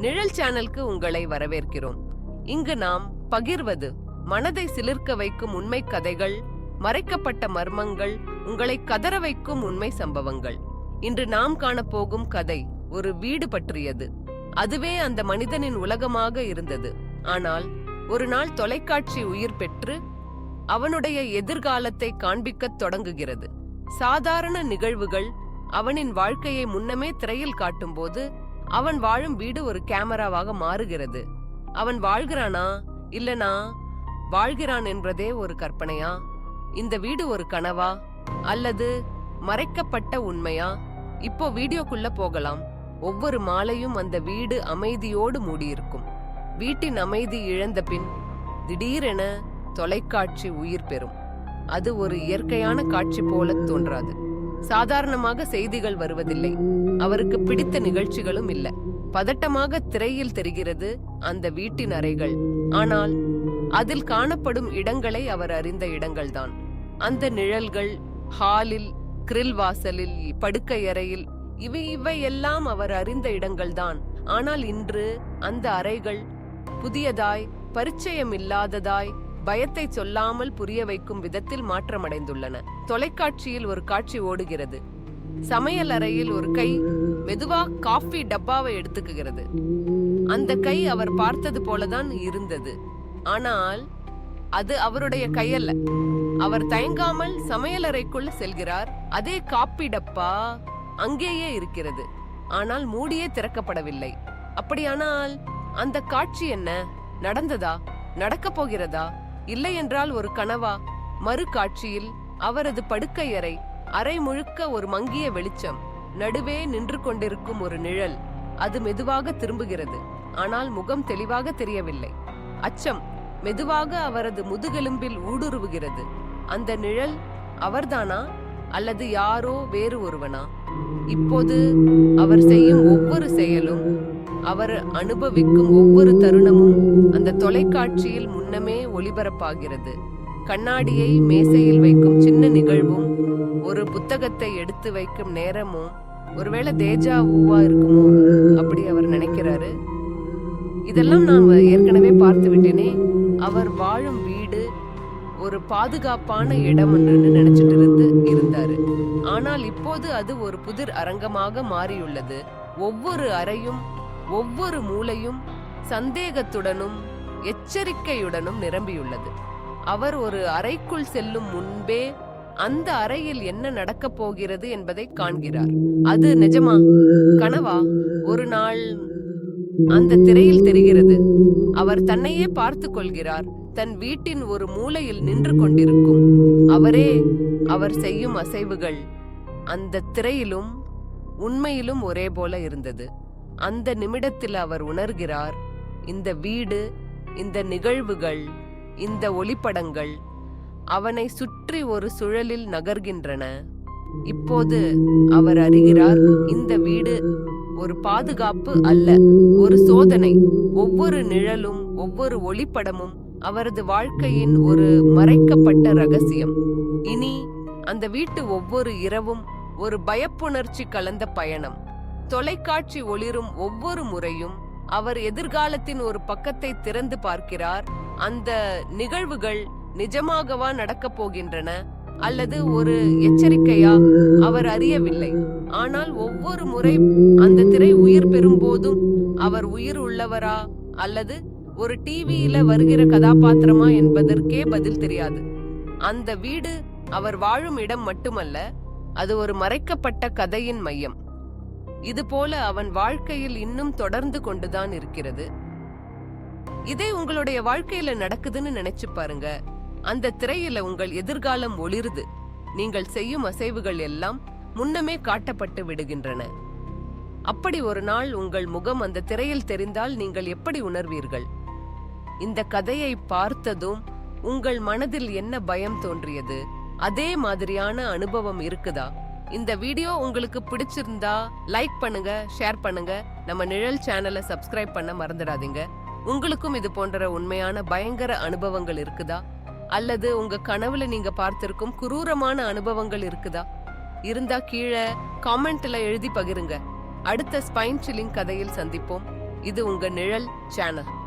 நிழல் சேனலுக்கு உங்களை வரவேற்கிறோம். இங்கு நாம் பகிர்வது மனதை சிலிர்க்க வைக்கும் உண்மை கதைகள், மறைக்கப்பட்ட மர்மங்கள், உங்களை கதற வைக்கும் உண்மை சம்பவங்கள். இன்று நாம் காணப்போகும் கதை ஒரு வீடு பற்றியது. அதுவே அந்த மனிதனின் உலகமாக இருந்தது. ஆனால் ஒரு நாள் தொலைக்காட்சி உயிர் பெற்று அவனுடைய எதிர்காலத்தை காண்பிக்கத் தொடங்குகிறது. சாதாரண நிகழ்வுகள் அவனின் வாழ்க்கையை முன்னமே திரையில் காட்டும்போது அவன் வாழும் வீடு ஒரு கேமராவாக மாறுகிறது. அவன் வாழ்கிறானா இல்லனா வாழ்கிறான் என்பதே ஒரு கற்பனையா? இந்த வீடு ஒரு கனவா அல்லது மறைக்கப்பட்ட உண்மையா? இப்போ வீடியோக்குள்ள போகலாம். ஒவ்வொரு மாலையும் அந்த வீடு அமைதியோடு மூடியிருக்கும். வீட்டின் அமைதி இழந்த பின் திடீரென தொலைக்காட்சி உயிர் பெறும். அது ஒரு இயற்கையான காட்சி போல தோன்றாது. சாதாரணமாக செய்திகள் வருவதில்லை. அவருக்கு பிடித்த நிகழ்ச்சிகளும் இல்லை. பதட்டமாக திரையில் தெரிகிறது அந்த வீட்டின் அறைகள். ஆனால் அதில் காணப்படும் இடங்களை அவர் அறிந்த இடங்கள்தான். அந்த நிழல்கள், ஹாலில், கிரில் வாசலில், படுக்கை அறையில், இவை எல்லாம் அவர் அறிந்த இடங்கள்தான். ஆனால் இன்று அந்த அறைகள் புதியதாய், பரிச்சயம் இல்லாததாய், பயத்தை சொல்லாமல் புரிய வைக்கும் விதத்தில் மாற்றமடைந்துள்ளன. தொலைக்காட்சியில் ஒரு காட்சி ஓடுகிறது. சமையல் அறையில் ஒரு கை மெதுவா காஃபி டப்பாவை எடுத்துக்குகிறது. அந்த கை அவர் பார்த்தது போலதான் இருந்தது. ஆனால் அது அவருடைய கையல்ல. அவர் தயங்காமல் சமையலறைக்குள் செல்கிறார். அதே காப்பி டப்பா அங்கேயே இருக்கிறது. ஆனால் மூடியே திறக்கப்படவில்லை. அப்படியானால் அந்த காட்சி என்ன? நடந்ததா? நடக்க போகிறதா? இல்லை என்றால் ஒரு கனவா? மறு காட்சியில் அவரது படுக்கை அறை, அறை முழுக்க ஒரு மங்கிய வெளிச்சம், நடுவே நின்று கொண்டிருக்கும் ஒரு நிழல். அது மெதுவாக திரும்புகிறது. ஆனால் முகம் தெளிவாக தெரியவில்லை. அச்சம் மெதுவாக அவரது முதுகெலும்பில் ஊடுருவுகிறது. அந்த நிழல் அவர்தானா அல்லது யாரோ வேறு ஒருவனா? இப்போது அவர் செய்யும் ஒவ்வொரு செயலும், அவர் அனுபவிக்கும் ஒவ்வொரு தருணமும் அந்த தொலைக்காட்சியில் முன்னமே ஒளிபரப்பாகிறது. கண்ணாடியை மேசையில் வைக்கும் சின்ன நிகழ்வும், ஒரு புத்தகத்தை எடுத்து வைக்கும் நேரமும் ஒருவேளை தேஜா ஊவா இருக்குமோ அப்படி அவர் நினைக்கிறாரு. இதெல்லாம் நான் ஏற்கனவே பார்த்து விட்டேனே. அவர் வாழும் வீடு ஒரு பாதுகாப்பான இடம் என்று நினைச்சிட்டு இருந்தாரு. ஆனால் இப்போது அது ஒரு புதிர் அரங்கமாக மாறியுள்ளது. ஒவ்வொரு அறையும், ஒவ்வொரு மூலையும் சந்தேகத்துடனும் எச்சரிக்கையுடனும் நிரம்பியுள்ளது. அவர் ஒரு அறைக்குள் செல்லும் முன்பே அந்த அறையில் என்ன நடக்கப் போகிறது என்பதை காண்கிறார். அது நிஜமா, கனவா? ஒரு நாள் அந்த திரையில் தெரிகிறது. அவர் தன்னையே பார்த்து கொள்கிறார். தன் வீட்டின் ஒரு மூலையில் நின்று கொண்டிருக்கும் அவரே. அவர் செய்யும் அசைவுகள் அந்த திரையிலும் உண்மையிலும் ஒரே போல இருந்தது. அந்த நிமிடத்தில் அவர் உணர்கிறார், இந்த வீடு, இந்த நிகழ்வுகள், இந்த ஒளிப்படங்கள் அவனை சுற்றி ஒரு சுழலில் நகர்கின்றன. இப்போது அவர் அறிகிறார், இந்த வீடு ஒரு பாதுகாப்பு அல்ல, ஒரு சோதனை. ஒவ்வொரு நிழலும், ஒவ்வொரு ஒளிப்படமும் அவரது வாழ்க்கையின் ஒரு மறைக்கப்பட்ட ரகசியம். இனி அந்த வீட்டு ஒவ்வொரு இரவும் ஒரு பயப்புணர்ச்சி கலந்த பயணம். தொலைக்காட்சி ஒளிரும் ஒவ்வொரு முறையும் அவர் எதிர்காலத்தின் ஒரு பக்கத்தை திறந்து பார்க்கிறார். அந்த நிகழ்வுகள் நிஜமாகவா நடக்கப் போகின்றன அல்லது ஒரு எச்சரிக்கையா? அவர் அறியவில்லை. ஆனால் ஒவ்வொரு முறை அந்த திரை உயிர் பெறும் போதும் அவர் உயிர் உள்ளவரா அல்லது ஒரு டிவியில வருகிற கதாபாத்திரமா என்பதற்கே பதில் தெரியாது. அந்த வீடு அவர் வாழும் இடம் மட்டுமல்ல, அது ஒரு மறைக்கப்பட்ட கதையின் மையம். இது போல அவன் வாழ்க்கையில் இன்னும் தொடர்ந்து கொண்டுதான் இருக்கிறது. இதே உங்களுடைய வாழ்க்கையில நடக்குதுன்னு நினைச்சு பாருங்க. அந்த திரையில உங்கள் எதிர்காலம் ஒளிருது. நீங்கள் செய்யும் அசைவுகள் எல்லாம் முன்னமே காட்டப்பட்டு விடுகின்றன. அப்படி ஒரு நாள் உங்கள் முகம் அந்த திரையில் தெரிந்தால் நீங்கள் எப்படி உணர்வீர்கள்? இந்த கதையை பார்த்ததும் உங்கள் மனதில் என்ன பயம் தோன்றியது? அதே மாதிரியான அனுபவம் இருக்குதா? இந்த வீடியோ உங்களுக்கு பிடிச்சிருந்தா லைக் பண்ணுங்க, ஷேர் பண்ணுங்க. நம்ம நிழல் சேனலை சப்ஸ்கிரைப் பண்ண மறந்துடாதீங்க. உங்களுக்கும் இது போன்ற உண்மையான பயங்கர அனுபவங்கள் இருக்குதா? அல்லது உங்க கனவுல நீங்க பார்த்திருக்கும் குரூரமான அனுபவங்கள் இருக்குதா? இருந்தா கீழே காமெண்ட்ல எழுதி பகிருங்க. அடுத்த ஸ்பைன் சில்லிங் கதையில் சந்திப்போம். இது உங்க நிழல் சேனல்.